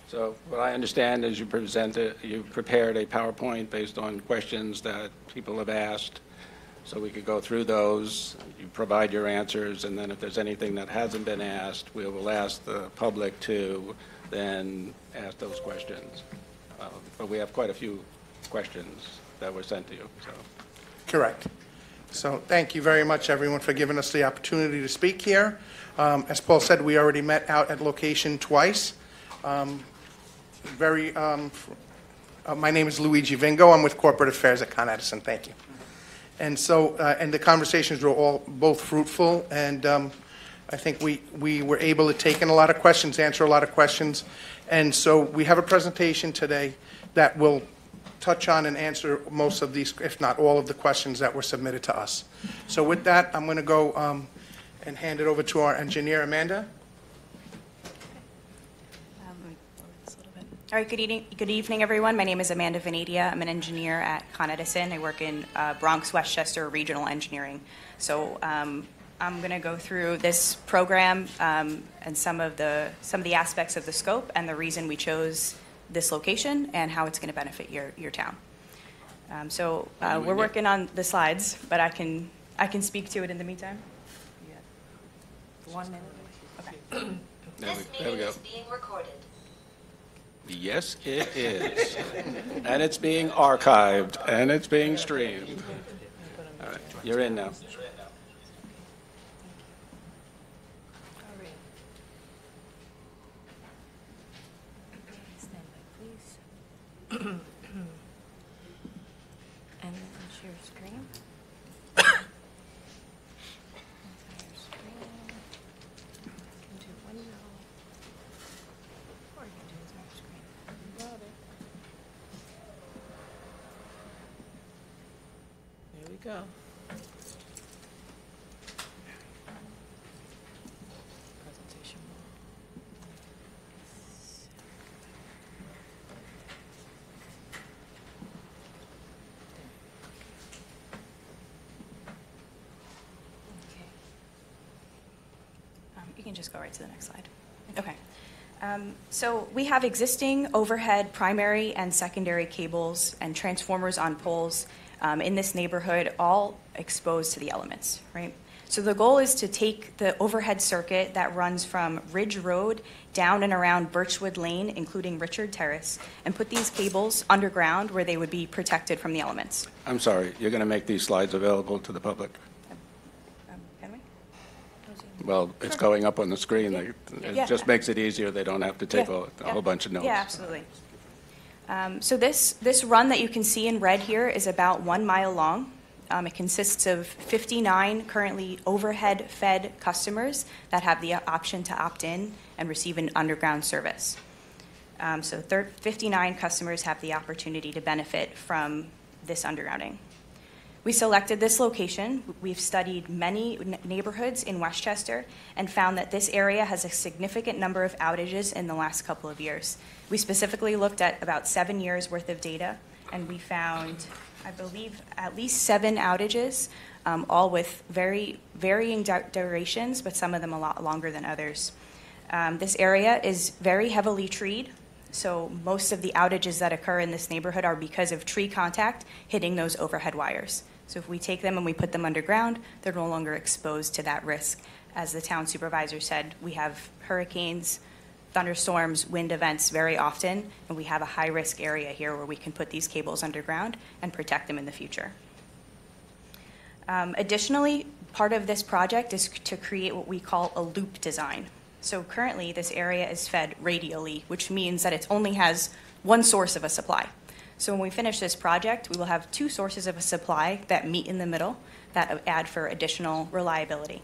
So what I understand is you prepared a PowerPoint based on questions that people have asked, so we could go through those. You provide your answers, and then if there's anything that hasn't been asked, we will ask the public to then ask those questions. But we have quite a few questions that were sent to you. So. Correct. So thank you very much, everyone, for giving us the opportunity to speak here. As Paul said, we already met out at location twice. My name is Luigi Vingo. I'm with Corporate Affairs at Con Edison. Thank you. And so, and the conversations were both fruitful, and I think we were able to take in a lot of questions, answer a lot of questions. And so we have a presentation today that will touch on and answer most of these, if not all of the questions that were submitted to us. So with that, I'm going to go and hand it over to our engineer, Amanda. All right, good evening, everyone. My name is Amanda Venedia. I'm an engineer at Con Edison. I work in Bronx, Westchester Regional Engineering. So I'm going to go through this program and some of the aspects of the scope and the reason we chose this location and how it's going to benefit your town. We're working on the slides, but I can speak to it in the meantime. Yeah. 1 minute. Okay. This meeting is being recorded. Yes, it is. And it's being archived, and it's being streamed. All right, you're in now. And then share screen. Here we go. Presentation. You can just go right to the next slide. Okay. So we have existing overhead primary and secondary cables and transformers on poles in this neighborhood, all exposed to the elements, right? So the goal is to take the overhead circuit that runs from Ridge Road down and around Birchwood Lane, including Richard Terrace, and put these cables underground where they would be protected from the elements. I'm sorry, you're going to make these slides available to the public? Can we? Well, it's going up on the screen. Yeah. It just makes it easier. They don't have to take a whole bunch of notes. Yeah, absolutely. So this run that you can see in red here is about 1 mile long. It consists of 59 currently overhead fed customers that have the option to opt in and receive an underground service. 59 customers have the opportunity to benefit from this undergrounding. We selected this location. We've studied many neighborhoods in Westchester and found that this area has a significant number of outages in the last couple of years. We specifically looked at about 7 years worth of data, and we found, I believe, at least 7 outages, all with very varying durations, but some of them a lot longer than others. This area is very heavily treed, so most of the outages that occur in this neighborhood are because of tree contact hitting those overhead wires. So if we take them and we put them underground, they're no longer exposed to that risk. As the town supervisor said, we have hurricanes, thunderstorms, wind events very often, and we have a high-risk area here where we can put these cables underground and protect them in the future. Additionally, part of this project is to create what we call a loop design. So currently, this area is fed radially, which means that it only has one source of a supply. So when we finish this project, we will have 2 sources of a supply that meet in the middle that add for additional reliability.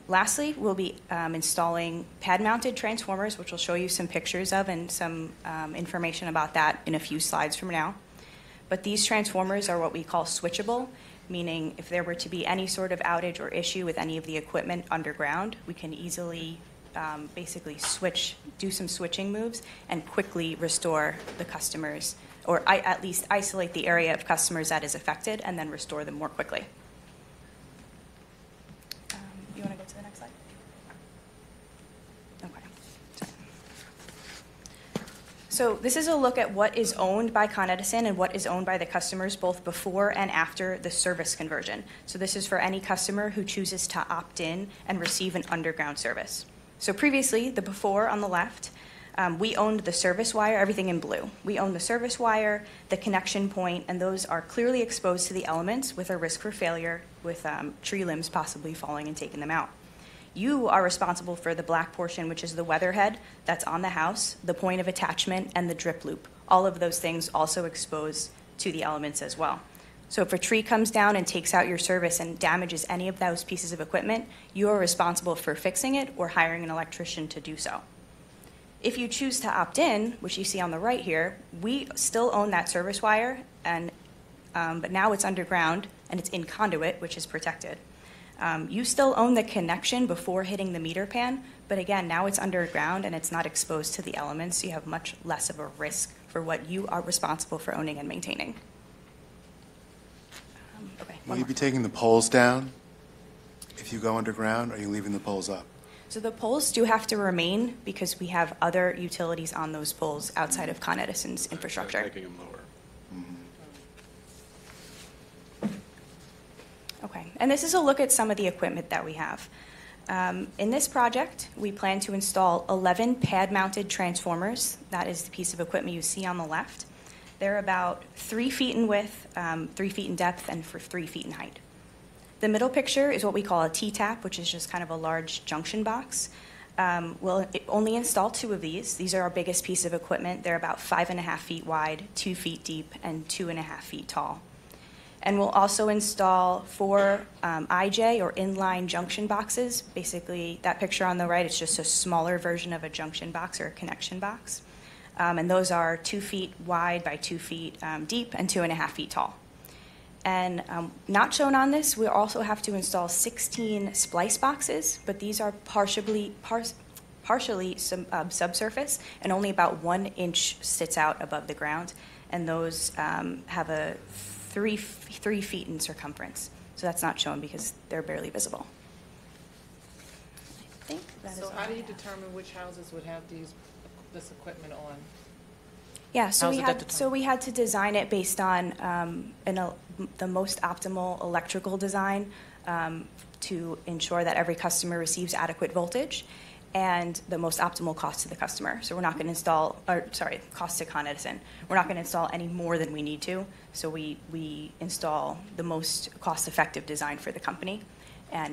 Lastly, we'll be installing pad-mounted transformers, which we'll show you some pictures of and some information about that in a few slides from now. But these transformers are what we call switchable, meaning if there were to be any sort of outage or issue with any of the equipment underground, we can easily basically do some switching moves and quickly restore the customers, or at least isolate the area of customers that is affected and then restore them more quickly. You want to go to the next slide? Okay. So this is a look at what is owned by Con Edison and what is owned by the customers both before and after the service conversion. So this is for any customer who chooses to opt in and receive an underground service. So previously, the before on the left, we owned the service wire, everything in blue. We owned the service wire, the connection point, and those are clearly exposed to the elements with a risk for failure, with tree limbs possibly falling and taking them out. You are responsible for the black portion, which is the weatherhead that's on the house, the point of attachment, and the drip loop. All of those things also exposed to the elements as well. So if a tree comes down and takes out your service and damages any of those pieces of equipment, you are responsible for fixing it or hiring an electrician to do so. If you choose to opt in, which you see on the right here, we still own that service wire, and but now it's underground and it's in conduit, which is protected. You still own the connection before hitting the meter pan, but again, now it's underground and it's not exposed to the elements, so you have much less of a risk for what you are responsible for owning and maintaining. Okay, Will one you more. be taking the poles down if you go underground, or are you leaving the poles up? So the poles do have to remain because we have other utilities on those poles outside of Con Edison's infrastructure. Making them lower. Okay, and this is a look at some of the equipment that we have. In this project, we plan to install 11 pad-mounted transformers. That is the piece of equipment you see on the left. They're about 3 feet in width, 3 feet in depth, and 3 feet in height. The middle picture is what we call a T-tap, which is just kind of a large junction box. We'll only install 2 of these. These are our biggest piece of equipment. They're about 5.5 feet wide, 2 feet deep, and 2.5 feet tall. And we'll also install 4 IJ or inline junction boxes. Basically, that picture on the right is just a smaller version of a junction box or a connection box. And those are 2 feet wide by 2 feet deep and 2.5 feet tall. And not shown on this, we also have to install 16 splice boxes, but these are partially subsurface, and only about 1 inch sits out above the ground. And those have a 3 feet in circumference. So that's not shown because they're barely visible. I think that is So all how I do you have. determine which houses would have this equipment on? Yeah, so How's we it had determined? to design it based on the most optimal electrical design to ensure that every customer receives adequate voltage and the most optimal cost to the customer. So we're not going to install, cost to Con Edison. We're not going to install any more than we need to. So we install the most cost-effective design for the company,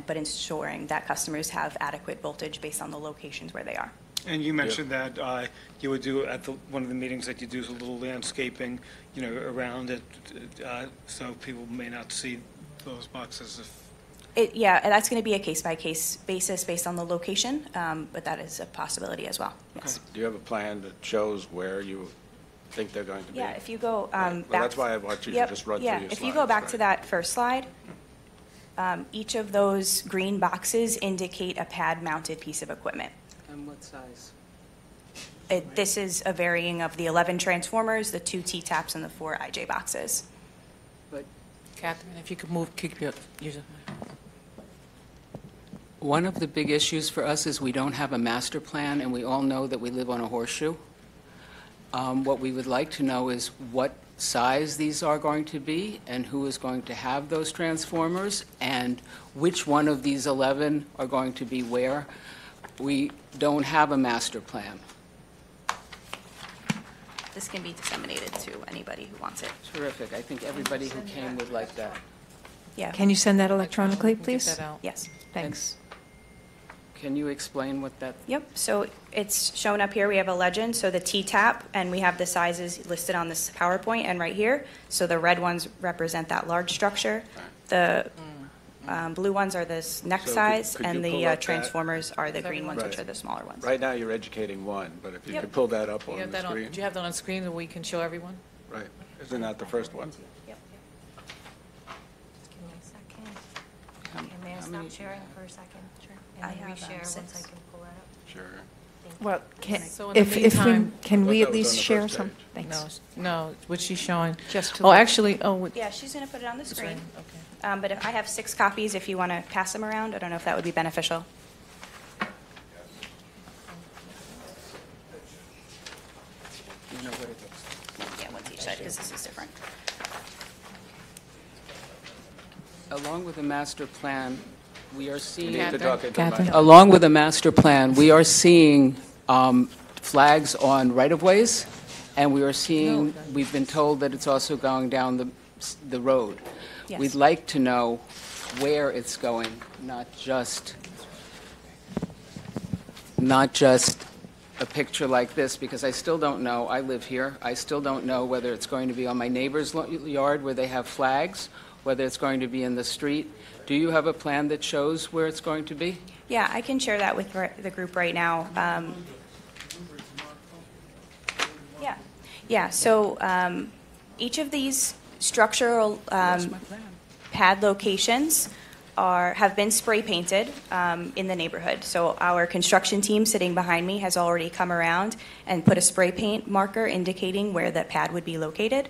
but ensuring that customers have adequate voltage based on the locations where they are. And you mentioned that you would do at one of the meetings that you do a little landscaping, around it, so people may not see those boxes. Yeah, and that's going to be a case-by-case basis based on the location, but that is a possibility as well. Yes. Do you have a plan that shows where you think they're going to be? Yeah, if you go Right. back. Well, that's why I want you to Yep, just run through yeah, your if you go slides, back to right. that first slide, each of those green boxes indicate a pad-mounted piece of equipment. And what size? This is a varying of the 11 transformers, the 2 T-taps, and the 4 IJ boxes. But Catherine, if you could keep your one of the big issues for us is we don't have a master plan, and we all know that we live on a horseshoe. What we would like to know is what size these are going to be, and who is going to have those transformers, and which one of these 11 are going to be where. We don't have a master plan. This can be disseminated to anybody who wants it. Terrific. I think everybody who came would like that. Yeah. Can you send that electronically, Get please? that out. Yes. Thanks. Can you explain what that? Yep, so it's shown up here, we have a legend, so the T-tap, and we have the sizes listed on this PowerPoint and right here. So the red ones represent that large structure. The blue ones are this neck So could- size, could you and pull the up that? transformers are the green ones, which Right. are the smaller ones. Right now, you're educating one, but if you Yep. could pull that up You on have the that on, screen. do you have that on screen that we can show everyone? Right. Isn't that the first one? Yep, Give me a second. How- Okay, may I how stop many- sharing for a second? Sure. I And then have, reshare once 6. I can pull that up. Sure. Well, So in the if we, meantime- can we I at thought that was least on the share first some? page. Thanks. No, what she's showing. Just to Oh, look. actually, Yeah, she's going to put it on the screen. Okay. But if I have 6 copies, if you want to pass them around, I don't know if that would be beneficial. shed, because this is different. Along with the master plan, we are You seeing... need to talk into the Catherine. mic. Along with the master plan, we are seeing flags on right-of-ways, and we are seeing, we've been told that it's also going down the road. Yes. We'd like to know where it's going, not just a picture like this, because I still don't know, I live here, I still don't know whether it's going to be on my neighbor's yard where they have flags, whether it's going to be in the street. Do you have a plan that shows where it's going to be? Yeah, I can share that with the group right now. So each of these structural pad locations have been spray painted in the neighborhood. So our construction team sitting behind me has already come around and put a spray paint marker indicating where that pad would be located.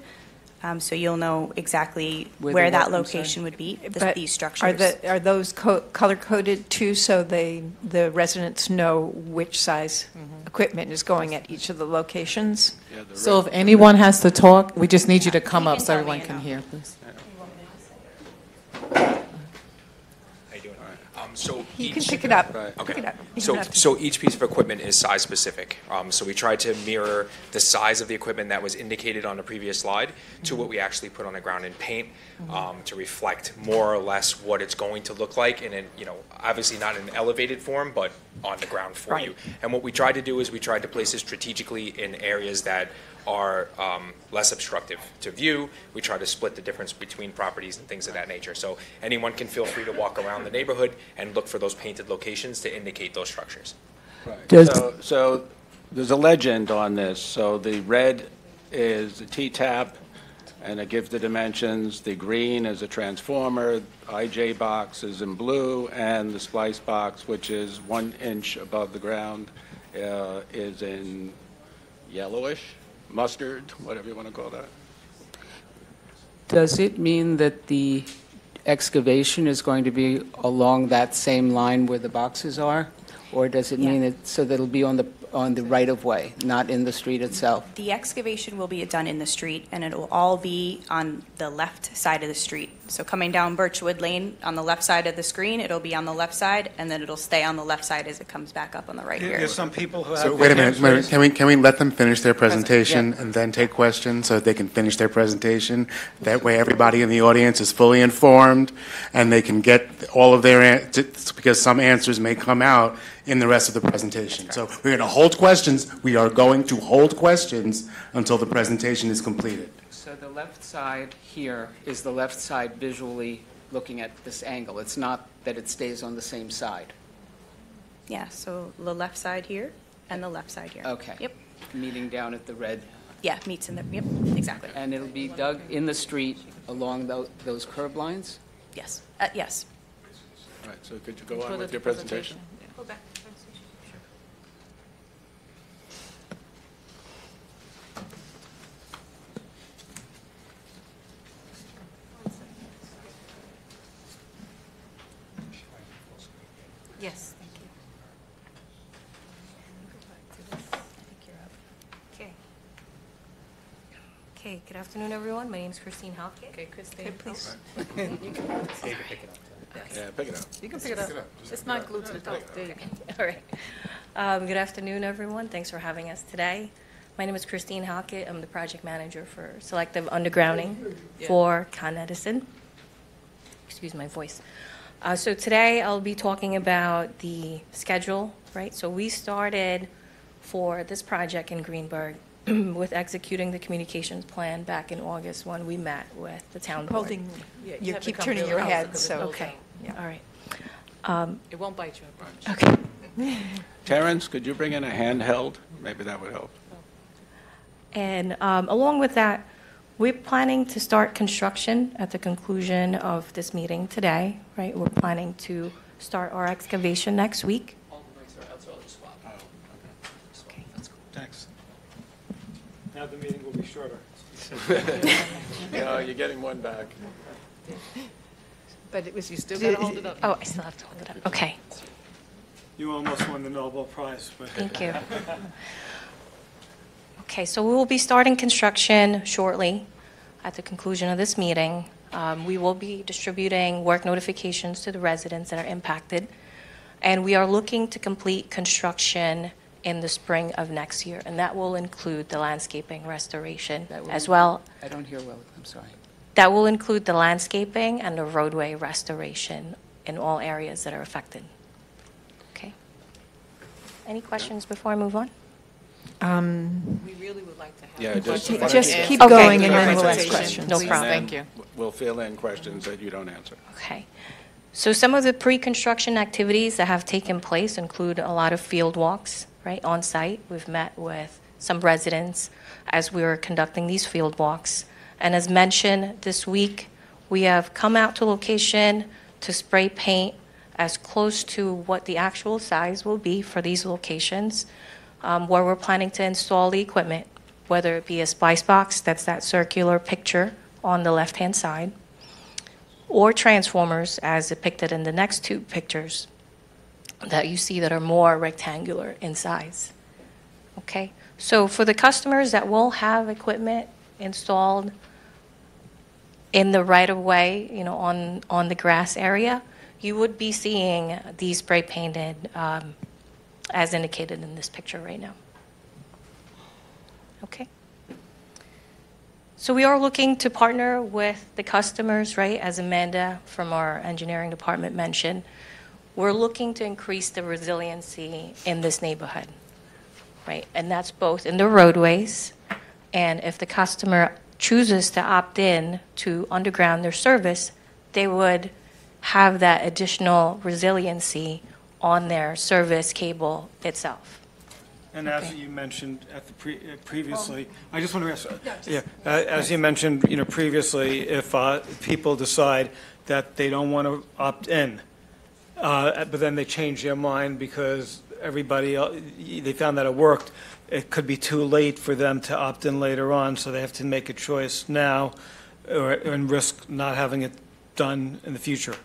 So you'll know exactly where that location would be, But these structures. Are those color-coded too, so the residents know which size equipment is going at each of the locations? Yeah, the So red- if anyone has to talk, we just need you to come You up can so tell me everyone and can I'll- hear, please. How you doing? So You can each- pick it up. Right. Pick it Okay. up. You So, don't have to- so each piece of equipment is size specific. So we tried to mirror the size of the equipment that was indicated on the previous slide to what we actually put on the ground in paint, to reflect more or less what it's going to look like in obviously not in an elevated form, but on the ground for Right. you. And what we tried to do is we tried to place it strategically in areas that are less obstructive to view. We try to split the difference between properties and things of that nature. So anyone can feel free to walk around the neighborhood and look for those painted locations to indicate those structures. Right. So there's a legend on this. So the red is a T-tap, and it gives the dimensions. The green is a transformer. IJ box is in blue, and the splice box, which is 1 inch above the ground, is in yellowish, mustard, whatever you want to call that. Does it mean that the excavation is going to be along that same line where the boxes are? Or does it mean it, so that it'll be on the right-of-way, not in the street itself? The excavation will be done in the street, and it will all be on the left side of the street. So coming down Birchwood Lane on the left side of the screen, it'll be on the left side, and then it'll stay on the left side as it comes back up on the right here. There's some people who have. So wait a their hands minute, raised. can we let them finish their presentation and then take questions so that they can finish their presentation? That way everybody in the audience is fully informed and they can get all of their answers, because some answers may come out in the rest of the presentation. So we're going to hold questions. We are going to hold questions until the presentation is completed. So the left side here is the left side visually looking at this angle. It's not that it stays on the same side. Yeah, so the left side here and the left side here. Okay. Yep. Meeting down at the red, Yeah, meets in the, yep, exactly. and it'll be dug in the street along those curb lines? Yes, yes. Right, so could you go on with your presentation? Go back. Yes, thank you. I think you're up. Okay. Okay, good afternoon, everyone. My name is Christine Halkett. Okay, Christine, please. Yeah, pick it up. You can pick it up. It's not glued to the top. There you go. All right. Good afternoon, everyone. Thanks for having us today. My name is Christine Halkett. I'm the project manager for selective undergrounding for Con Edison. Excuse my voice. So today I'll be talking about the schedule, right? So we started for this project in Greenberg with executing the communications plan back in August when we met with the town board. Holding, Yeah, you have to keep come turning real your close head, because it so. goes Okay, Yeah. all right. It won't bite you, I promise. Okay. Terrence, could you bring in a handheld? Maybe that would help. And along with that, we're planning to start construction at the conclusion of this meeting today, right? We're planning to start our excavation next week. Okay. Thanks. Now the meeting will be shorter. No, you're getting one back. But it was. You still got to hold it up. Oh, I still have to hold it up. Okay, You almost won the Nobel Prize, but. thank you. Okay, so we will be starting construction shortly at the conclusion of this meeting. We will be distributing work notifications to the residents that are impacted, and we are looking to complete construction in the spring of next year, and that will include the landscaping restoration as well. I don't hear well, I'm sorry. That will include the landscaping and the roadway restoration in all areas that are affected. Okay. Any questions before I move on? We really would like to have. Yeah, just- Just keep Okay. going and then we'll ask Presentation. questions. No Please, problem. Thank you. We'll fill in questions that you don't answer. Okay. So some of the pre-construction activities that have taken place include a lot of field walks, right, on site. We've met with some residents as we were conducting these field walks. And as mentioned this week, we have come out to location to spray paint as close to what the actual size will be for these locations, where we're planning to install the equipment, whether it be a splice box, that's that circular picture on the left-hand side, or transformers as depicted in the next two pictures that you see that are more rectangular in size. Okay, so for the customers that will have equipment installed in the right-of-way, you know, on the grass area, you would be seeing these spray painted as indicated in this picture right now. Okay. So we are looking to partner with the customers, right, as Amanda from our engineering department mentioned. We're looking to increase the resiliency in this neighborhood, right? And that's both in the roadways, and if the customer chooses to opt in to underground their service, they would have that additional resiliency on their service cable itself. And as you mentioned at the previously, I just want to ask, as you mentioned, you know, previously, if people decide that they don't want to opt in, but then they change their mind because they found that it worked, it could be too late for them to opt in later on, so they have to make a choice now and risk not having it done in the future.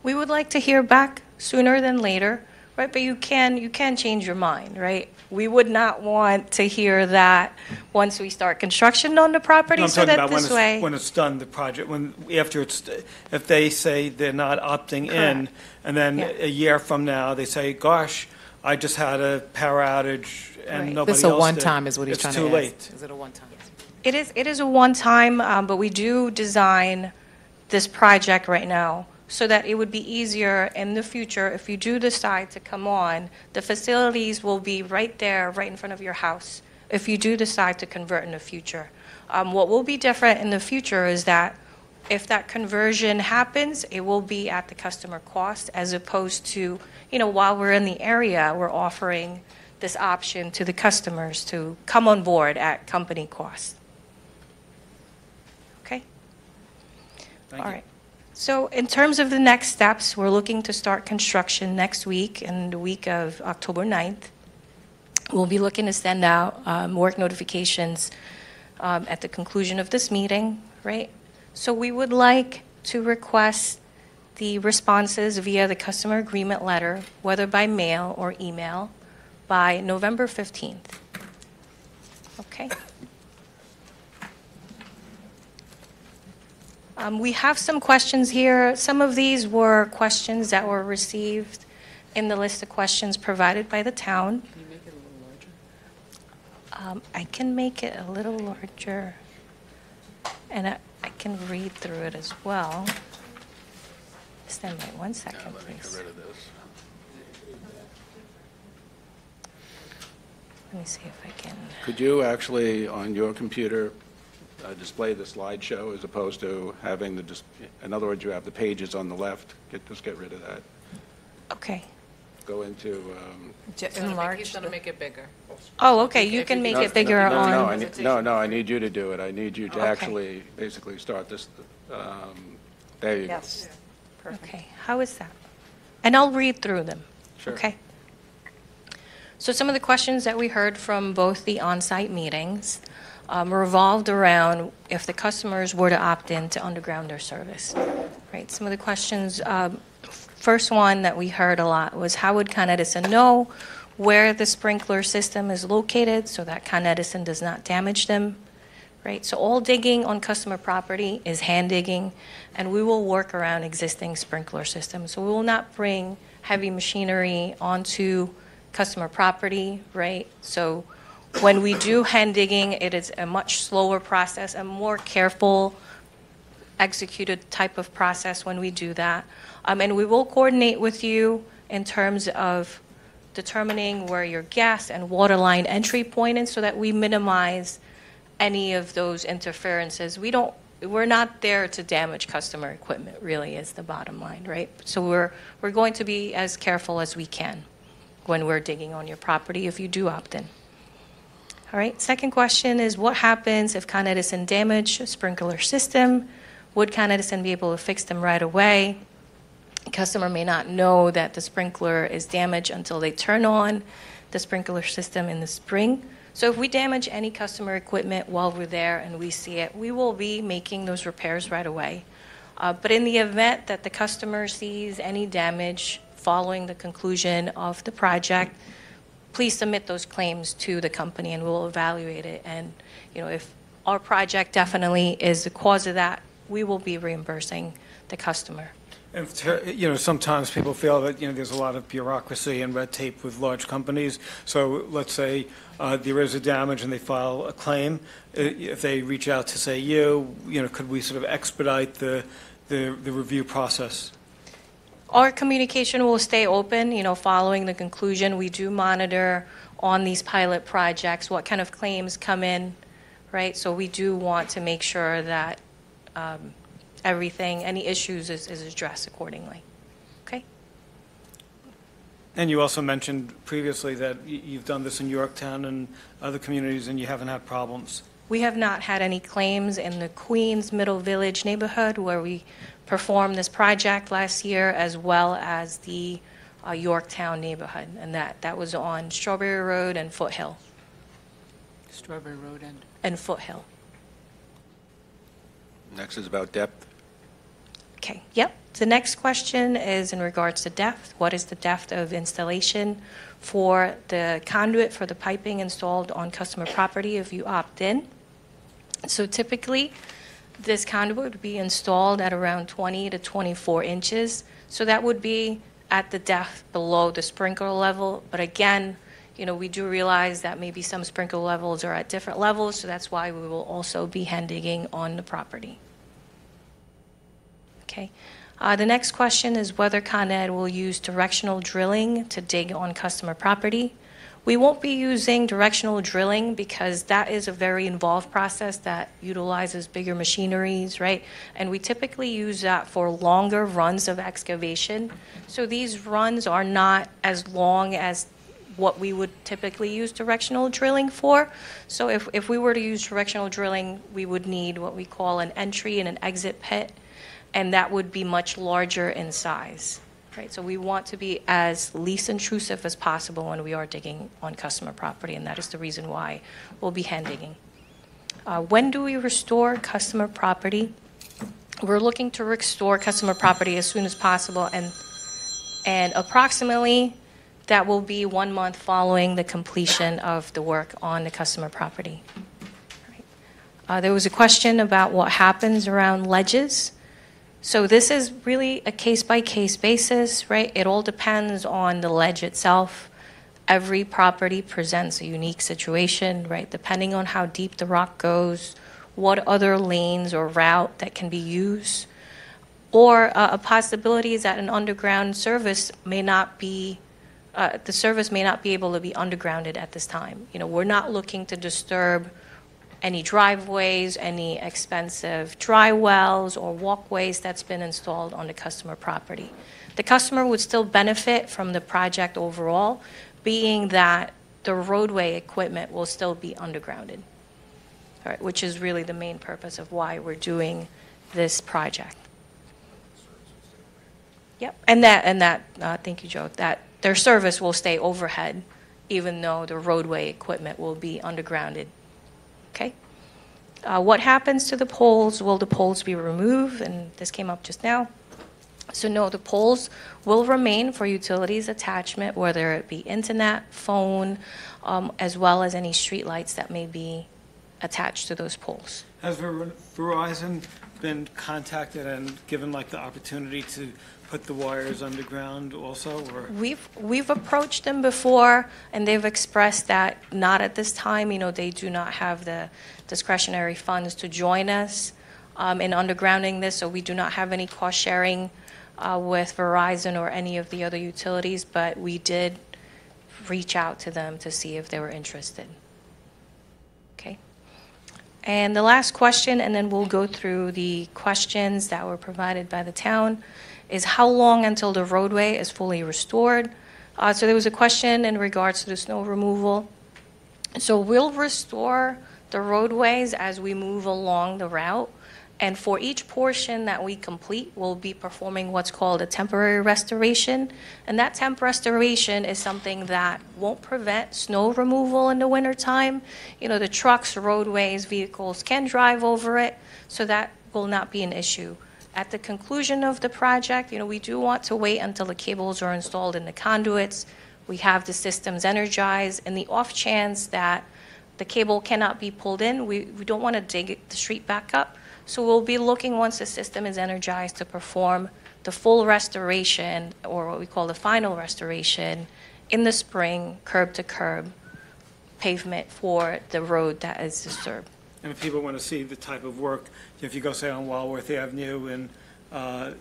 We would like to hear back sooner than later, right? But you can change your mind, right? We would not want to hear that once we start construction on the property, No, I'm so talking that about this way. when it's done, the project, if they say they're not opting in, and then Yeah. a year from now, they say, gosh, I just had a power outage and Right. nobody else This did. a one-time is what he's trying to ask. It's too late. Is it a one-time? It is a one-time, but we do design this project right now so that it would be easier in the future if you do decide to come on. The facilities will be right there, right in front of your house, if you do decide to convert in the future. What will be different in the future is that if that conversion happens, it will be at the customer cost, as opposed to, you know, while we're in the area, we're offering this option to the customers to come on board at company cost. Okay? Thank All you. right. So in terms of the next steps, we're looking to start construction next week, in the week of October 9th. We'll be looking to send out work notifications at the conclusion of this meeting, right? So we would like to request the responses via the customer agreement letter, whether by mail or email, by November 15th. Okay? We have some questions here. Some of these were questions that were received in the list of questions provided by the town. Can you make it a little larger? I can make it a little larger, and I can read through it as well. Stand by 1 second, please. Let me see if I can. Could you actually, on your computer, display the slideshow as opposed to having in other words, you have the pages on the left. Just get rid of that. Okay. Go into. He's going to make it bigger. Oh, okay, you can make it bigger on. No, I need you to do it. I need you to Okay. actually basically start this. There you go. Yes. Okay, how is that? And I'll read through them. Sure. Okay. So some of the questions that we heard from both the on-site meetings revolved around if the customers were to opt in to underground their service. Right. Some of the questions, first one that we heard a lot was, how would Con Edison know where the sprinkler system is located so that Con Edison does not damage them, right? So all digging on customer property is hand digging, and we will work around existing sprinkler systems. So we will not bring heavy machinery onto customer property, right? So when we do hand digging, it is a much slower process, a more careful, executed type of process when we do that. And we will coordinate with you in terms of determining where your gas and water line entry point is so that we minimize any of those interferences. We're not there to damage customer equipment, really, is the bottom line, right? So we're going to be as careful as we can when we're digging on your property if you do opt in. All right, second question is, what happens if Con Edison damage a sprinkler system? Would Con Edison be able to fix them right away? The customer may not know that the sprinkler is damaged until they turn on the sprinkler system in the spring. So if we damage any customer equipment while we're there and we see it, we will be making those repairs right away. But in the event that the customer sees any damage following the conclusion of the project, please submit those claims to the company and we'll evaluate it. And if our project definitely is the cause of that, we will be reimbursing the customer. And sometimes people feel that there's a lot of bureaucracy and red tape with large companies. So let's say there is a damage and they file a claim. If they reach out to say could we sort of expedite the review process? Our communication will stay open, following the conclusion. We do monitor on these pilot projects what kind of claims come in, right? So we do want to make sure that any issues is addressed accordingly. Okay? And you also mentioned previously that you've done this in Yorktown and other communities and you haven't had problems. We have not had any claims in the Queens Middle Village neighborhood where we performed this project last year, as well as the Yorktown neighborhood, and that was on Strawberry Road and Foothill. Strawberry Road and Foothill. Next is about depth. Okay, yep. The next question is in regards to depth. What is the depth of installation for the conduit for the piping installed on customer property if you opt in? So typically, this conduit would be installed at around 20 to 24 inches. So that would be at the depth below the sprinkler level. But again, we do realize that maybe some sprinkler levels are at different levels, so that's why we will also be hand digging on the property. Okay. The next question is whether Con Ed will use directional drilling to dig on customer property. We won't be using directional drilling because that is a very involved process that utilizes bigger machineries, right? And we typically use that for longer runs of excavation. So these runs are not as long as what we would typically use directional drilling for. So if we were to use directional drilling, we would need what we call an entry and an exit pit, and that would be much larger in size. Right, so we want to be as least intrusive as possible when we are digging on customer property, and that is the reason why we'll be hand digging. When do we restore customer property? We're looking to restore customer property as soon as possible, and approximately that will be 1 month following the completion of the work on the customer property. Right. There was a question about what happens around ledges. So this is really a case-by-case basis, right? It all depends on the ledge itself. Every property presents a unique situation, right? Depending on how deep the rock goes, what other lanes or route that can be used, or a possibility is that an underground service may not be, the service may not be able to be undergrounded at this time. We're not looking to disturb any driveways, any expensive dry wells or walkways that's been installed on the customer property. The customer would still benefit from the project overall, being that the roadway equipment will still be undergrounded, all right, which is really the main purpose of why we're doing this project. Yep, and that thank you, Joe, that their service will stay overhead even though the roadway equipment will be undergrounded. Okay. What happens to the poles? Will the poles be removed? And this came up just now. So no, the poles will remain for utilities attachment, whether it be internet, phone, as well as any street lights that may be attached to those poles. Has Verizon been contacted and given like the opportunity to put the wires underground also, or? We've approached them before, and they've expressed that not at this time. You know, they do not have the discretionary funds to join us in undergrounding this, so we do not have any cost sharing with Verizon or any of the other utilities, but we did reach out to them to see if they were interested. Okay. And the last question, and then we'll go through the questions that were provided by the town, is how long until the roadway is fully restored? So there was a question in regards to the snow removal. So we'll restore the roadways as we move along the route. And for each portion that we complete, we'll be performing what's called a temporary restoration. And that temp restoration is something that won't prevent snow removal in the wintertime. You know, the trucks, roadways, vehicles can drive over it, so that will not be an issue. At the conclusion of the project, you know, we do want to wait until the cables are installed in the conduits. We have the systems energized. In the off chance that the cable cannot be pulled in, we don't want to dig the street back up. So we'll be looking, once the system is energized, to perform the full restoration, or what we call the final restoration, in the spring, curb to curb pavement for the road that is disturbed. And if people want to see the type of work, if you go, say, on Walworth Avenue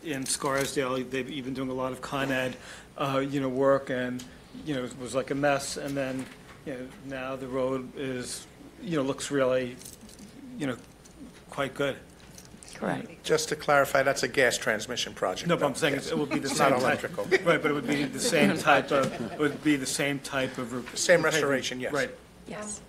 in Scarsdale, they've even doing a lot of Con Ed, work, and, it was like a mess, and then, now the road is, looks really, quite good. Correct. Just to clarify, that's a gas transmission project. No, but I'm saying Yes. it would be the It's same not type. electrical. Right, but it would be the same type of, Same restoration, yes. Right. Yes.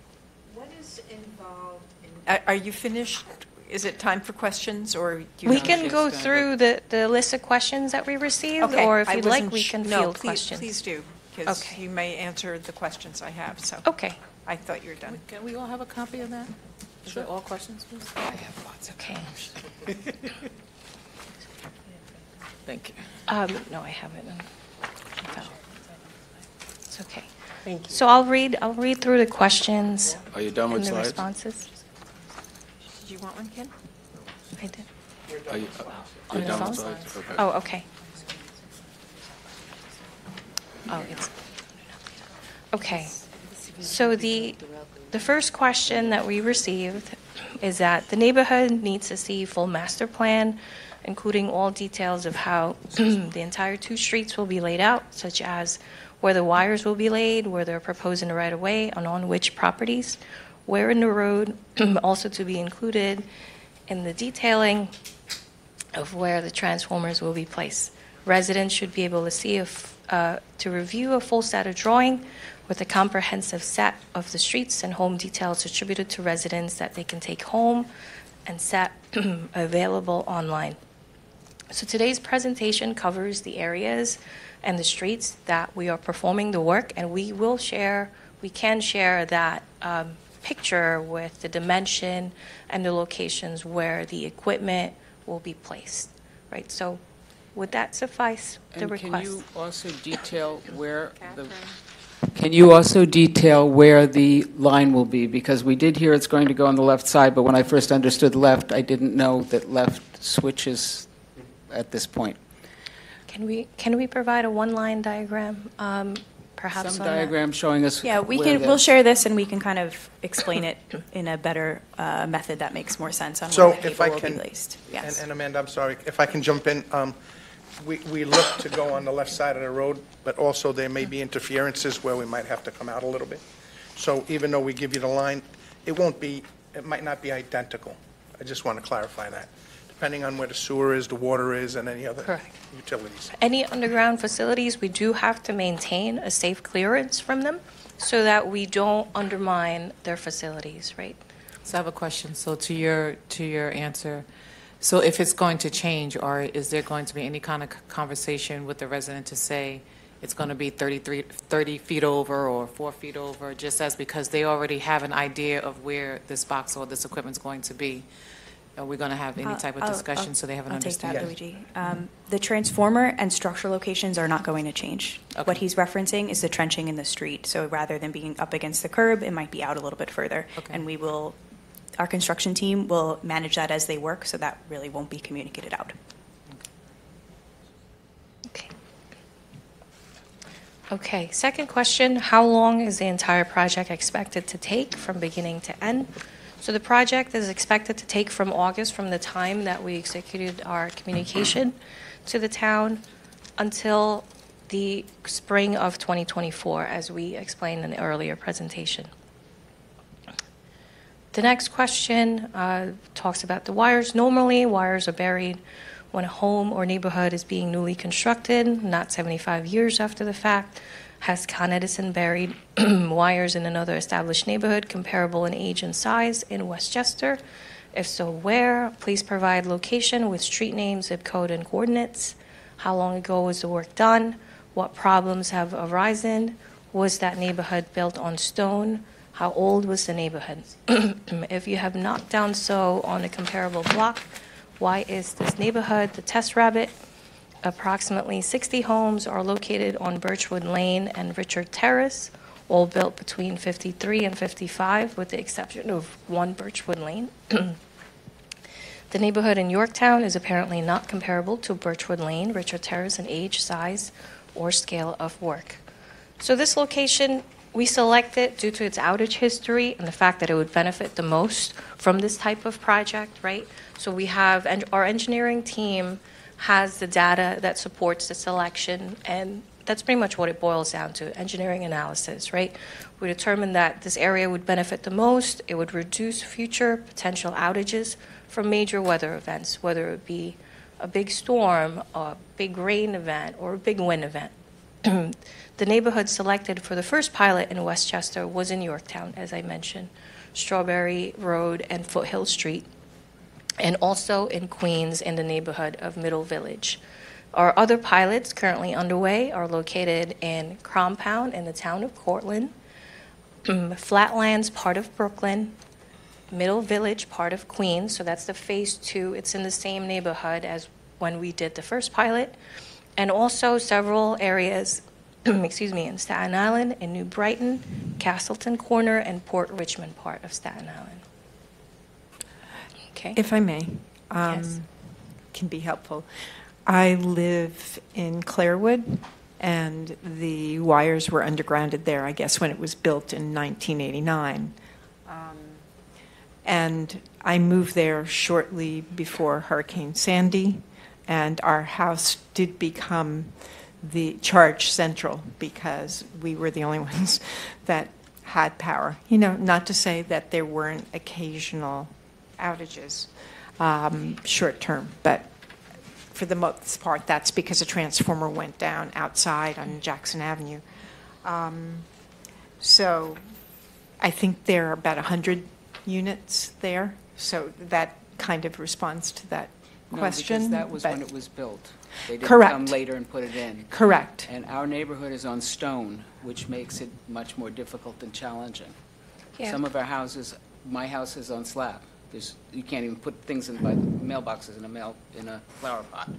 What is involved in... Are you finished? Is it time for questions, or do you We have- can go through the list of questions that we received, Okay, or if I you'd like, wasn't we sh- can no, field please- questions. Please do, because Okay. you may answer the questions I have, so Okay, I thought you were done. Can we all have a copy of that? Is it all questions, please? okay. Thank you. No, I haven't. It's okay. Thank you. So I'll read through the questions Are you done and with the slides? responses. Did you want one, Ken? I did. Are you On the done phone? with slides? Okay. Oh, okay. Oh, it's, okay. So the first question that we received is that the neighborhood needs to see full master plan, including all details of how the entire 2 streets will be laid out, such as where the wires will be laid, where they're proposing the right-of-way, and on which properties, where in the road, also to be included in the detailing of where the transformers will be placed. Residents should be able to see to review a full set of drawing with a comprehensive set of the streets and home details distributed to residents that they can take home and set available online. So today's presentation covers the areas and the streets that we are performing the work, and we can share that picture with the dimension and the locations where the equipment will be placed, right? So would that suffice the And request? can you also detail where the line will be? Because we did hear it's going to go on the left side, but when I first understood left, I didn't know that left switches at this point. Can we provide a one-line diagram, perhaps Some on that? diagram showing us Yeah, where we'll share this and we can kind of explain it in a better method that makes more sense on So where the if I cable will be can, placed. Yes. and Amanda, I'm sorry, if I can jump in, we look to go on the left side of the road, but also there may be interferences where we might have to come out a little bit. So even though we give you the line, it might not be identical. I just want to clarify that, depending on where the sewer is, the water is, and any other Correct. utilities. Any underground facilities, we do have to maintain a safe clearance from them so that we don't undermine their facilities, right? So I have a question. So to your answer, so if it's going to change, or is there going to be any kind of conversation with the resident to say it's going to be 30 feet over or 4 feet over, just as because they already have an idea of where this box or this equipment's going to be? Are we going to have any type of discussion so they have an I'll take that, understanding? Luigi. The transformer and structure locations are not going to change. Okay. What he's referencing is the trenching in the street. So rather than being up against the curb, it might be out a little bit further. Okay. And our construction team will manage that as they work, so that really won't be communicated out. Okay. Okay, second question, how long is the entire project expected to take from beginning to end? So the project is expected to take from August, from the time that we executed our communication to the town, until the spring of 2024, as we explained in the earlier presentation. The next question talks about the wires. Normally, wires are buried when a home or neighborhood is being newly constructed, not 75 years after the fact. Has Con Edison buried wires in another established neighborhood comparable in age and size in Westchester? If so, where? Please provide location with street name, zip code, and coordinates. How long ago was the work done? What problems have arisen? Was that neighborhood built on stone? How old was the neighborhood? If you have knocked down so on a comparable block, why is this neighborhood the test rabbit? Approximately 60 homes are located on Birchwood Lane and Richard Terrace, all built between 53 and 55, with the exception of one Birchwood Lane. The neighborhood in Yorktown is apparently not comparable to Birchwood Lane, Richard Terrace in age, size, or scale of work. So this location, we selected due to its outage history and the fact that it would benefit the most from this type of project, right? So we have, our engineering team has the data that supports the selection, and that's pretty much what it boils down to, engineering analysis, right? We determined that this area would benefit the most. It would reduce future potential outages from major weather events, whether it be a big storm, a big rain event, or a big wind event. The neighborhood selected for the first pilot in Westchester was in Yorktown, as I mentioned, Strawberry Road and Foothill Street, and also in Queens in the neighborhood of Middle Village. Our other pilots currently underway are located in Crompound in the town of Cortland, Flatlands, part of Brooklyn, Middle Village, part of Queens, so that's the phase 2. It's in the same neighborhood as when we did the first pilot, and also several areas in Staten Island, in New Brighton, Castleton Corner, and Port Richmond part of Staten Island. Okay. If I may, Yes. can be helpful. I live in Clairwood, and the wires were undergrounded there, I guess, when it was built in 1989. And I moved there shortly before Hurricane Sandy, and our house did become the charge central because we were the only ones that had power. You know, not to say that there weren't occasional outages, short term, but for the most part, that's because a transformer went down outside on Jackson Avenue. So I think there are about 100 units there, so that kind of responds to that question. No, because that was but- when it was built. They didn't Correct. come later and put it in. Correct. And our neighborhood is on stone, which makes it much more difficult and challenging. Yeah. Some of our houses, my house is on slab. You can't even put things in mailboxes in a flower pot.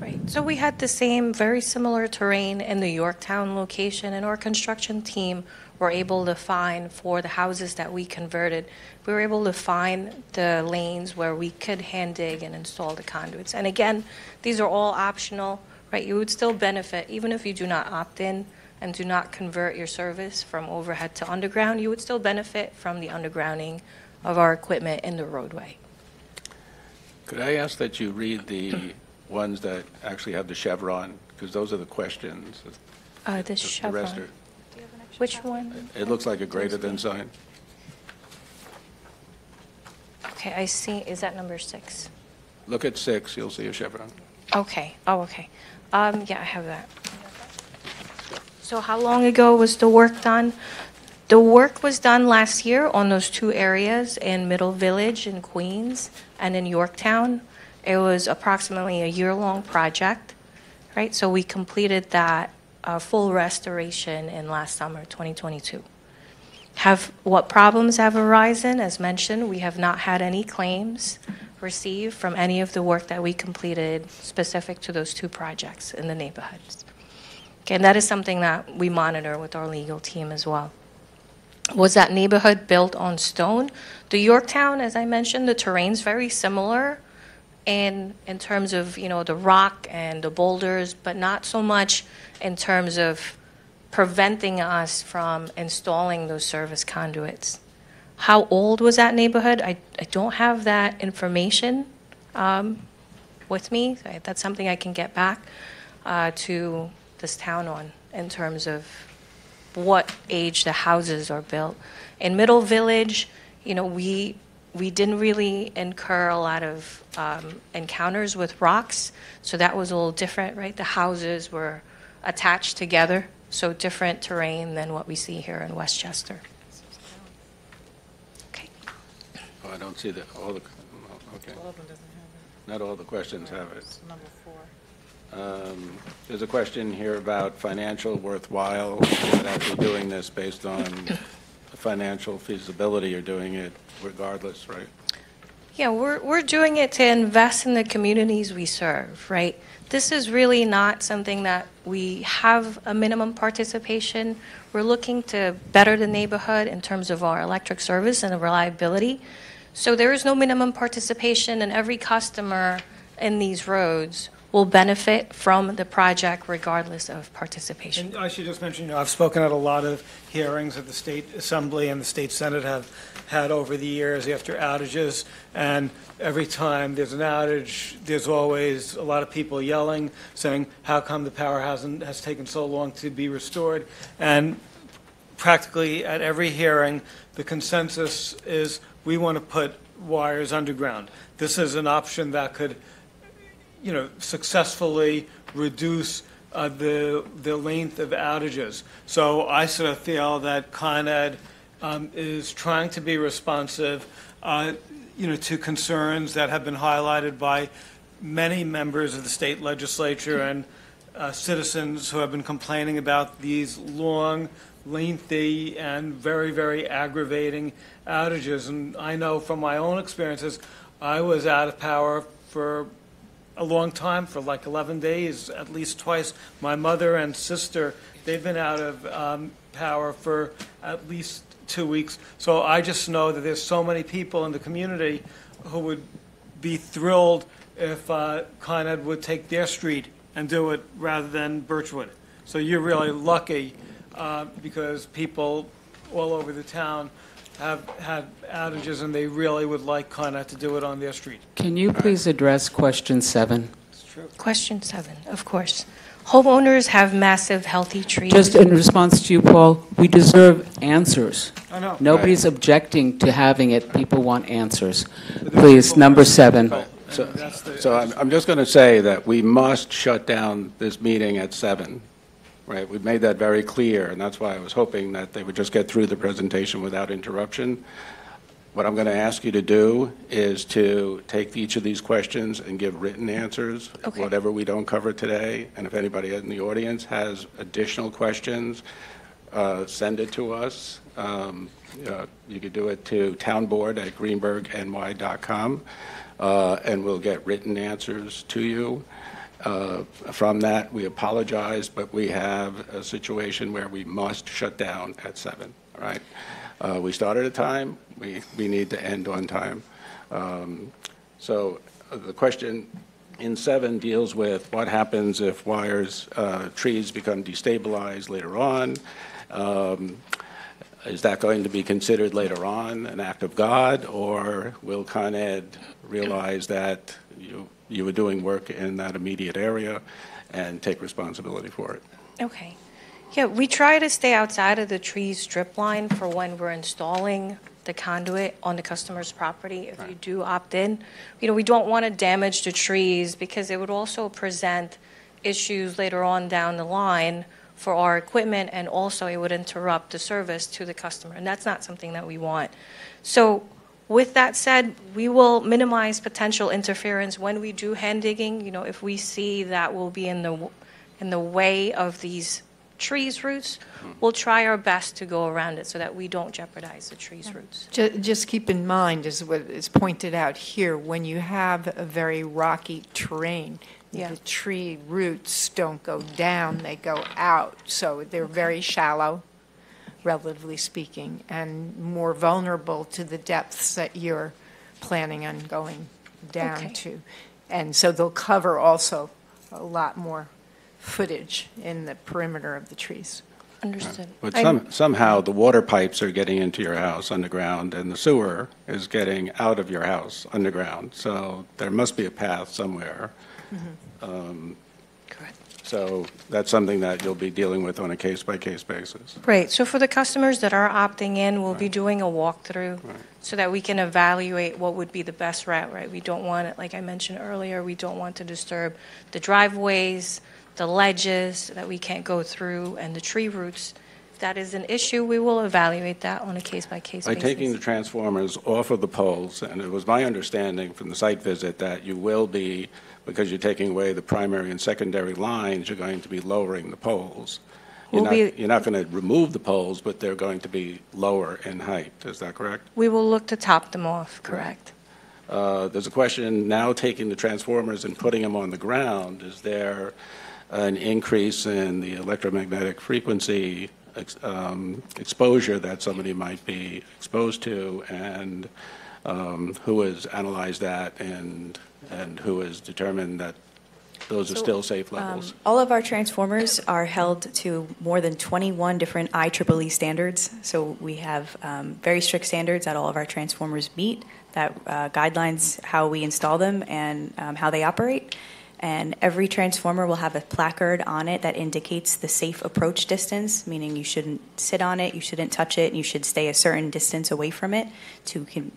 Right. So we had the same, very similar terrain in the Yorktown location, and our construction team were able to find, for the houses that we converted, we were able to find the lanes where we could hand dig and install the conduits. And again, these are all optional, right? You would still benefit, even if you do not opt in and do not convert your service from overhead to underground, you would still benefit from the undergrounding of our equipment in the roadway. Could I ask that you read the ones that actually have the chevron? Because those are the questions. The The rest chevron. are, Which one? it looks like a greater than sign. Okay, I see. Is that number 6? Look at 6, you'll see a chevron. Okay. Oh, okay. Yeah, I have that. So how long ago was the work done? The work was done last year on those 2 areas in Middle Village in Queens and in Yorktown. It was approximately a year-long project, right? So we completed that full restoration in last summer, 2022. What problems have arisen? As mentioned, we have not had any claims receive from any of the work that we completed specific to those two projects in the neighborhoods. Okay, and that is something that we monitor with our legal team as well. Was that neighborhood built on stone? The Yorktown, as I mentioned, the terrain's very similar in terms of, you know, the rock and the boulders, but not so much in terms of preventing us from installing those service conduits. How old was that neighborhood? I don't have that information with me. That's something I can get back to this town on in terms of what age the houses are built. In Middle Village, you know, we didn't really incur a lot of encounters with rocks, so that was a little different, right? The houses were attached together, so different terrain than what we see here in Westchester. Okay. Oh, I don't see that, okay. Not all the questions have it. Number 4. There's a question here about financial worthwhile, that we're doing this based on the financial feasibility. You're doing it regardless, right? Yeah, we're doing it to invest in the communities we serve, right? This is really not something that we have a minimum participation. We're looking to better the neighborhood in terms of our electric service and the reliability. So there is no minimum participation, and every customer in these roads will benefit from the project regardless of participation. And I should just mention, you know, I've spoken at a lot of hearings that the State Assembly and the State Senate have had over the years after outages, and every time there's an outage, there's always a lot of people yelling, saying, how come the power has taken so long to be restored? And practically at every hearing, the consensus is we want to put wires underground. This is an option that could, you know, successfully reduce the length of outages. So I sort of feel that Con Ed is trying to be responsive, you know, to concerns that have been highlighted by many members of the state legislature and citizens who have been complaining about these long, lengthy, and very, very aggravating outages. And I know from my own experiences, I was out of power for a long time, for like 11 days, at least twice. My mother and sister, they've been out of power for at least 2 weeks. So I just know that there's so many people in the community who would be thrilled if Con Ed would take their street and do it rather than Birchwood. So you're really lucky because people all over the town have had outages, and they really would like Con Ed to do it on their street. Can you please address question 7? Question 7, of course. Homeowners have massive, healthy trees. Just in response to you, Paul, we deserve answers. I know. Nobody's objecting to having it. People want answers. Please, number 7. So I'm just going to say that we must shut down this meeting at 7. Right, we've made that very clear, and that's why I was hoping that they would just get through the presentation without interruption. What I'm going to ask you to do is to take each of these questions and give written answers, Okay. whatever we don't cover today. And if anybody in the audience has additional questions, send it to us. You could do it to townboard@greenbergny.com, and we'll get written answers to you. From that, we apologize, but we have a situation where we must shut down at 7, all right? We start at a time, we need to end on time. So the question in 7 deals with what happens if trees become destabilized later on. Is that going to be considered later on an act of God, or will Con Ed realize that you were doing work in that immediate area and take responsibility for it? Okay. Yeah, we try to stay outside of the tree strip line for when we're installing the conduit on the customer's property. If you do opt in, you know, we don't want to damage the trees because it would also present issues later on down the line for our equipment, and also it would interrupt the service to the customer, and that's not something that we want. So with that said, we will minimize potential interference when we do hand digging. You know, if we see that will be in the way of these trees' roots, we'll try our best to go around it so that we don't jeopardize the trees' roots. Just keep in mind, as what is pointed out here, when you have a very rocky terrain, Yeah. the tree roots don't go down, they go out. So they're very shallow, relatively speaking, and more vulnerable to the depths that you're planning on going down Okay. to. And so they'll cover also a lot more footage in the perimeter of the trees. Understood. But I'm- somehow the water pipes are getting into your house underground, and the sewer is getting out of your house underground. So there must be a path somewhere. Correct. So that's something that you'll be dealing with on a case-by-case basis. Great. So for the customers that are opting in, we'll be doing a walkthrough so that we can evaluate what would be the best route, right? We don't want it, like I mentioned earlier, we don't want to disturb the driveways, the ledges that we can't go through, and the tree roots. If that is an issue, we will evaluate that on a case-by-case By basis. taking the transformers off of the poles, and it was my understanding from the site visit that you will be, because you're taking away the primary and secondary lines, you're going to be lowering the poles. You're not going to remove the poles, but they're going to be lower in height. Is that correct? We will look to top them off, correct? There's a question, now taking the transformers and putting them on the ground, is there an increase in the electromagnetic frequency exposure that somebody might be exposed to, and who has analyzed that, and who has determined that those are still safe levels? All of our transformers are held to more than 21 different IEEE standards. So we have very strict standards that all of our transformers meet that guidelines how we install them and how they operate. And every transformer will have a placard on it that indicates the safe approach distance, meaning you shouldn't sit on it, you shouldn't touch it, and you should stay a certain distance away from it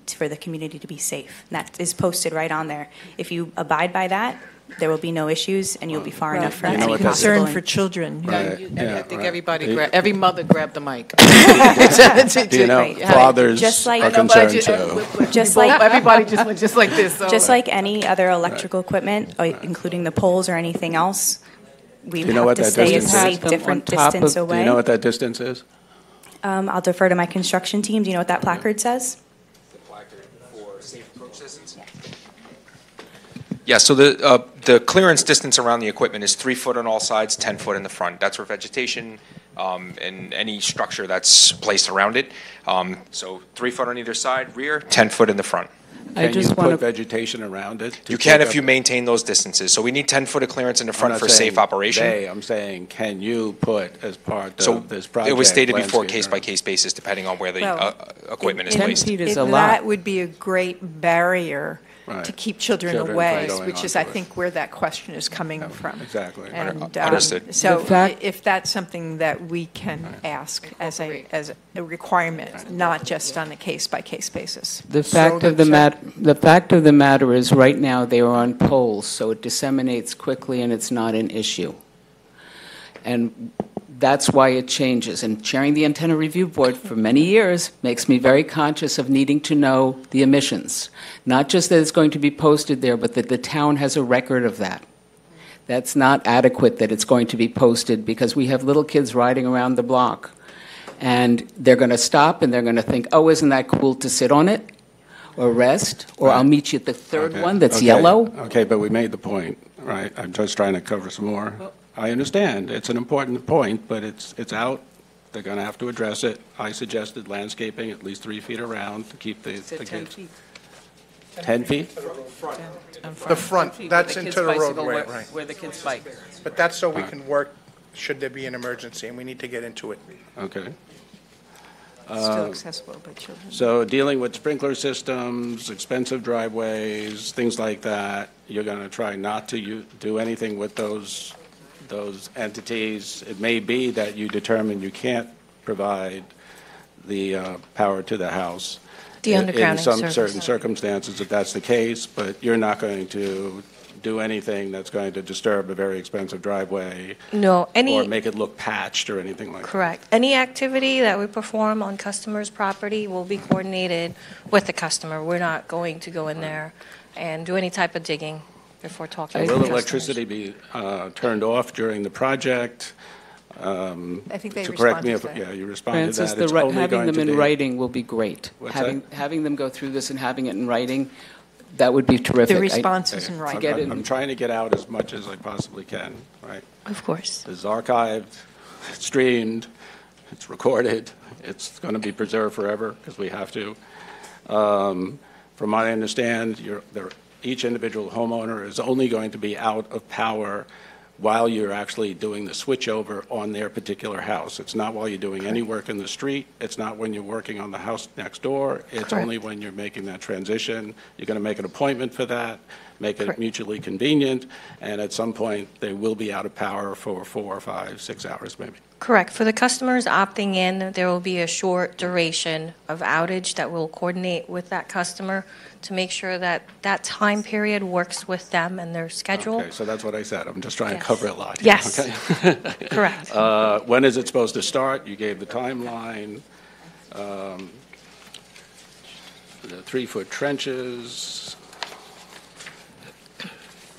for the community to be safe. And that is posted right on there. If you abide by that, there will be no issues, and you'll be far enough from You know any what that's- Concern possible. for children. I think everybody, The- every mother grabbed the mic. Do you know, Right. fathers Just like- are concerned too. Just like Everybody just went just like this. so- Just like any other electrical equipment, including the poles or anything else, we you know have what to that stay a distance is? safe different distance Do away. you know what that distance is? I'll defer to my construction team. Do you know what that placard says? The placard for safe approach distance? Yeah, so the clearance distance around the equipment is 3 foot on all sides, 10 foot in the front. That's for vegetation and any structure that's placed around it. So 3 foot on either side, rear, 10 foot in the front. Can you put vegetation around it? to You can take if you up- maintain those distances. So we need 10 foot of clearance in the I'm front not for saying safe operation. I'm saying, can you put as part So of this project? it was stated before landscape case-by-case basis, depending on where the Well, equipment is 10 placed. feet is a lot. That would be a great barrier Right. to keep children Children away, from going which is, onto I it. think, where that question is coming from. Exactly. And Understood. so The fact- if that's something that we can ask as a requirement, not just on a case-by-case basis. The fact of the matter is, right now, they are on poles, so it disseminates quickly and it's not an issue. And that's why it changes. And chairing the Antenna Review Board for many years makes me very conscious of needing to know the emissions. Not just that it's going to be posted there, but that the town has a record of that. That's not adequate that it's going to be posted, because we have little kids riding around the block. And they're going to stop and they're going to think, oh, isn't that cool to sit on it? Or rest? Or I'll meet you at the third Okay. one that's Okay. yellow? Okay, but we made the point, right? I'm just trying to cover some more. I understand, it's an important point, but it's out. They're going to have to address it. I suggested landscaping at least 3 feet around to keep the Said 10 kids. feet. 10 feet? The front, 10 feet that's where the into kids the bicycle, roadway, where- right. Where the kids bike. But that's so we can work, should there be an emergency, and we need to get into it. Okay. Still accessible by children. So dealing with sprinkler systems, expensive driveways, things like that, you're going to try not to do anything with those entities. It may be that you determine you can't provide the power to the house. The undergrounding In some service. certain circumstances, if that's the case, but you're not going to do anything that's going to disturb a very expensive driveway No, or make it look patched or anything like that. Correct. Any activity that we perform on customers' property will be coordinated with the customer. We're not going to go in there and do any type of digging before talking to Will customers. electricity be turned off during the project? I think they To correct responded me to if, that. yeah, you responded to Francis, that. It's only having going them to in be- writing will be great. What's Having them go through this and having it in writing, that would be terrific. The response is in I'm- writing. get it- I'm trying to get out as much as I possibly can, right? Of course. It's archived, it's streamed, it's recorded, it's going to be preserved forever because we have to. From what I understand, each individual homeowner is only going to be out of power while you're actually doing the switchover on their particular house. It's not while you're doing any work in the street. It's not when you're working on the house next door. It's only when you're making that transition. You're going to make an appointment for that, make it Correct. mutually convenient, and at some point, they will be out of power for 4 or 5, 6 hours maybe. Correct. For the customers opting in, there will be a short duration of outage that will coordinate with that customer to make sure that that time period works with them and their schedule. Okay, so that's what I said. I'm just trying to Yes. cover a lot. here, Yes. okay? Correct. When is it supposed to start? You gave the timeline. The 3-foot trenches.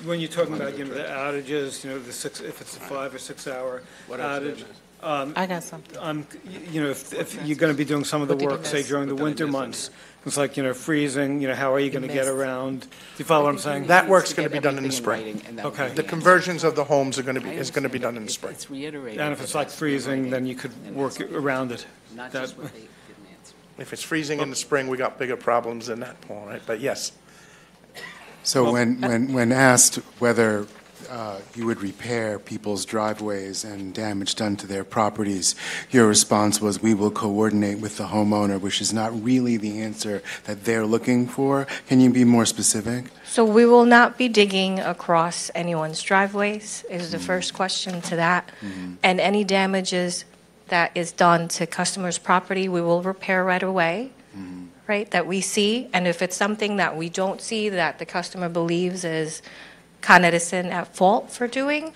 When you're talking about, the outages, if it's a 5 or 6 hour What else did I outage, miss? I got something. if you're going to be doing some of the What did you work, say miss? during the What did I winter miss? months, it's like, freezing, how are you going to get missed. around? Do you follow what I'm saying? That work's going to be done in the spring. Okay. The conversions of the homes is going to be done in the spring. It's reiterated. And if it's like freezing, then you could work around it. Not That- just what they didn't answer. If it's freezing in the spring, we got bigger problems than that, Paul, right? But yes. So when asked whether you would repair people's driveways and damage done to their properties, your response was, we will coordinate with the homeowner, which is not really the answer that they're looking for. Can you be more specific? So we will not be digging across anyone's driveways, is the first question to that. And any damages that is done to customers' property, we will repair right away, right, that we see. And if it's something that we don't see that the customer believes is Con Edison at fault for doing,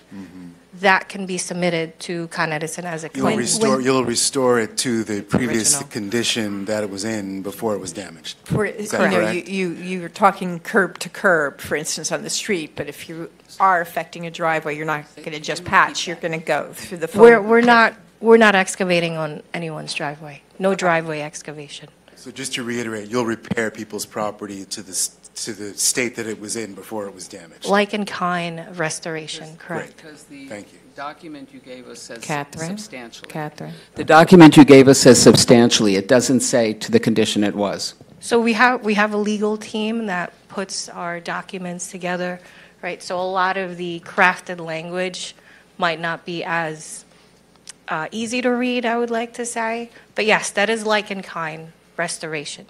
that can be submitted to Con Edison as a claim. You'll restore it to the previous Original. condition that it was in before it was damaged. Is that correct? you're talking curb to curb, for instance, on the street, but if you are affecting a driveway, you're not going to just patch, you're going to go through the full. We're not excavating on anyone's driveway. No driveway excavation. So just to reiterate, you'll repair people's property to the state that it was in before it was damaged. Like in kind restoration, correct. Because the Thank you. document you gave us says Catherine? substantially. Catherine? The document you gave us says substantially. It doesn't say to the condition it was. So we have a legal team that puts our documents together, right? So a lot of the crafted language might not be as easy to read, I would like to say. But yes, that is like in kind restoration.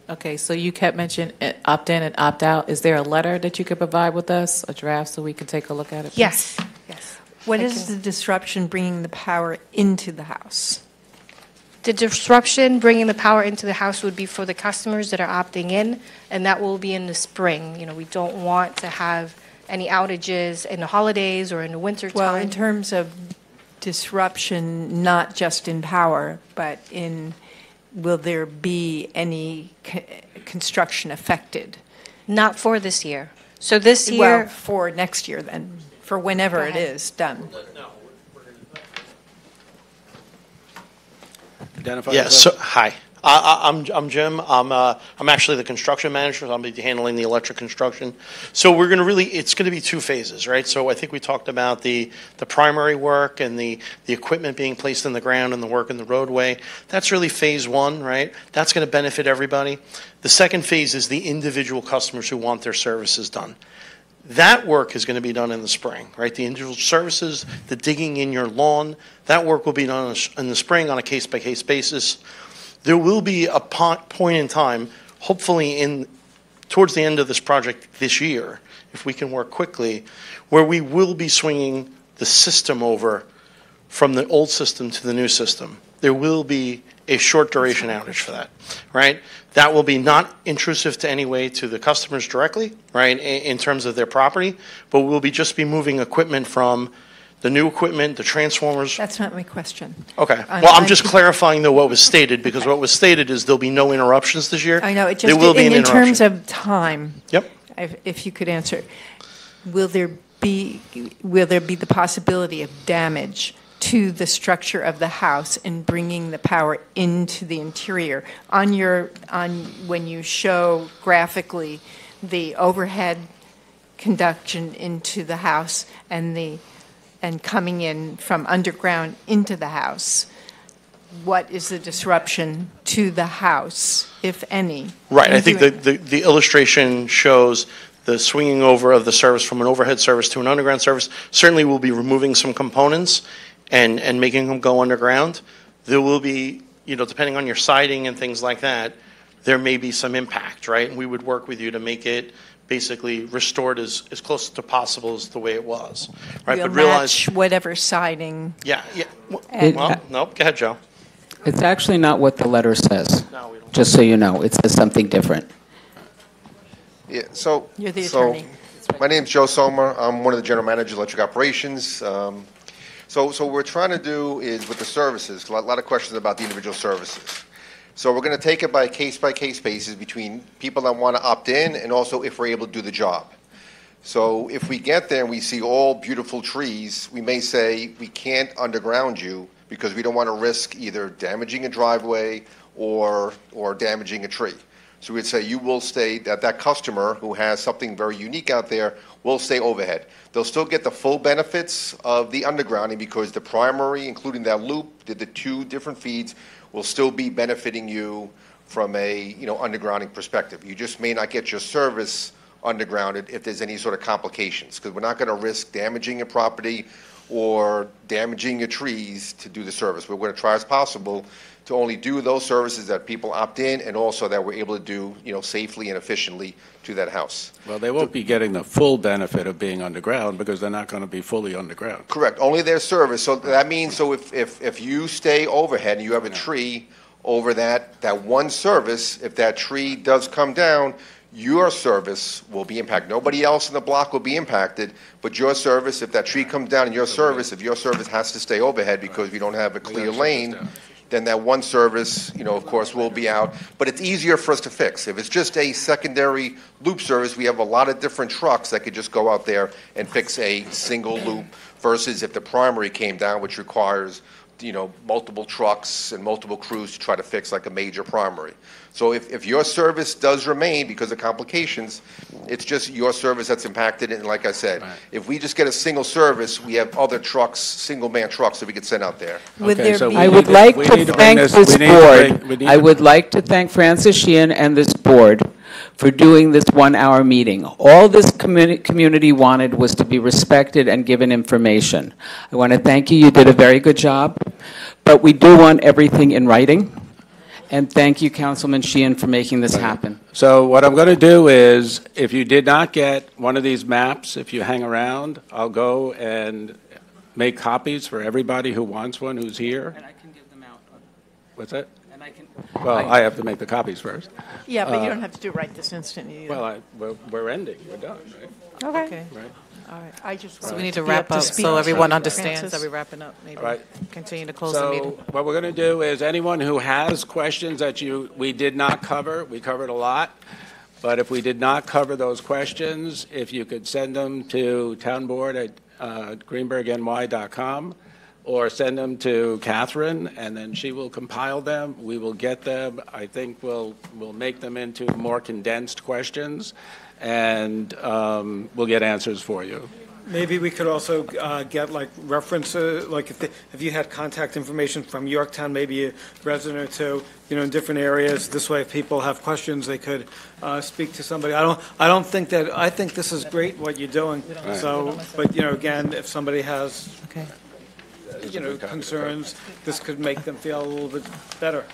Okay, so you kept mentioning opt-in and opt-out. Is there a letter that you could provide with us, a draft, so we can take a look at it? please? Yes, yes. What I is can- the disruption bringing the power into the house? The disruption bringing the power into the house would be for the customers that are opting in, and that will be in the spring. We don't want to have any outages in the holidays or in the winter Well, in time. terms of disruption, not just in power, but will there be any construction affected? Not for this year. So this Well, year, for next year then, for whenever Go it ahead. is done. Identify Yeah, yourself. so, hi. I'm Jim. I'm actually the construction manager. So I'll be handling the electric construction. So we're going to it's going to be 2 phases, right? So I think we talked about the primary work and the equipment being placed in the ground and the work in the roadway. That's really phase 1, right? That's going to benefit everybody. The second phase is the individual customers who want their services done. That work is going to be done in the spring, right? The individual services, the digging in your lawn, that work will be done in the spring on a case-by-case basis. There will be a point in time, hopefully towards the end of this project this year, if we can work quickly, where we will be swinging the system over from the old system to the new system. There will be a short duration outage for that, right? That will be not intrusive to any way to the customers directly, right, in terms of their property, but we'll just be moving equipment from the new equipment, the transformers. That's not my question. Okay. I- Well, I'm I- just clarifying, though, what was stated, because what was stated is there'll be no interruptions this year. I know, it There just, will be an in terms interruption. of time, Yep. if you could answer, will there will there be the possibility of damage to the structure of the house in bringing the power into the interior? When you show graphically the overhead conduction into the house and coming in from underground into the house, what is the disruption to the house, if any? Right, I think the illustration shows the swinging over of the service from an overhead service to an underground service. Certainly we'll be removing some components and making them go underground. There will be, depending on your siding and things like that, there may be some impact, right? And we would work with you to make it basically restored as close to possible as the way it was, right? We'll match whatever siding. Yeah. Well, no, go ahead, Joe. It's actually not what the letter says, No, we don't. just so you know. It says something different. Yeah, so. You're the attorney. My name's Joe Sommer. I'm one of the general managers of electric operations. So what we're trying to do is with the services, a lot of questions about the individual services. So we're going to take it by case basis between people that want to opt in and also if we're able to do the job. So if we get there and we see all beautiful trees, we may say we can't underground you because we don't want to risk either damaging a driveway or damaging a tree. So we'd say you will stay, that customer who has something very unique out there will stay overhead. They'll still get the full benefits of the undergrounding because the primary, including that loop, the two different feeds, will still be benefiting you from a undergrounding perspective. You just may not get your service undergrounded if there's any sort of complications, because we're not going to risk damaging your property or damaging your trees to do the service. We're going to try as possible to only do those services that people opt in and also that we're able to do safely and efficiently to that house. Well, they won't be getting the full benefit of being underground because they're not going to be fully underground. Correct. Only their service. So that means if you stay overhead and you have a tree over that one service, if that tree does come down, your service will be impacted. Nobody else in the block will be impacted, but your service, if that tree comes down in your service, if your service has to stay overhead because we don't have a clear lane, then that one service, of course, will be out. But it's easier for us to fix. If it's just a secondary loop service, we have a lot of different trucks that could just go out there and fix a single loop versus if the primary came down, which requires multiple trucks and multiple crews to try to fix like a major primary. So if your service does remain because of complications, it's just your service that's impacted. And like I said, if we just get a single service, we have other trucks, single-man trucks that we could send out there. I would like to thank this board. I would like to thank Francis Sheehan and this board for doing this one-hour meeting. All this community wanted was to be respected and given information. I want to thank you. You did a very good job. But we do want everything in writing. And thank you, Councilman Sheehan, for making this happen. So what I'm going to do is, if you did not get one of these maps, if you hang around, I'll go and make copies for everybody who wants one who's here. And I can give them out. What's that? And I can. Well, I have to make the copies first. Yeah, but you don't have to do it right this instant either. Well, we're ending. We're done, right? Okay. Right. All right. I just So we wanted need to to be wrap up up to speed. so everyone Francis. understands that we're wrapping up. Maybe All right. continue to close the meeting. So what we're going to do is anyone who has questions that we did not cover, we covered a lot, but if we did not cover those questions, if you could send them to townboard@greenbergny.com or send them to Catherine, and then she will compile them. We will get them. I think we'll make them into more condensed questions, and we'll get answers for you. Maybe we could also get like references, like if you had contact information from Yorktown, maybe a resident or two, in different areas. This way, if people have questions, they could speak to somebody. I think this is great what you're doing. So, but again, if somebody has, concerns, this could make them feel a little bit better.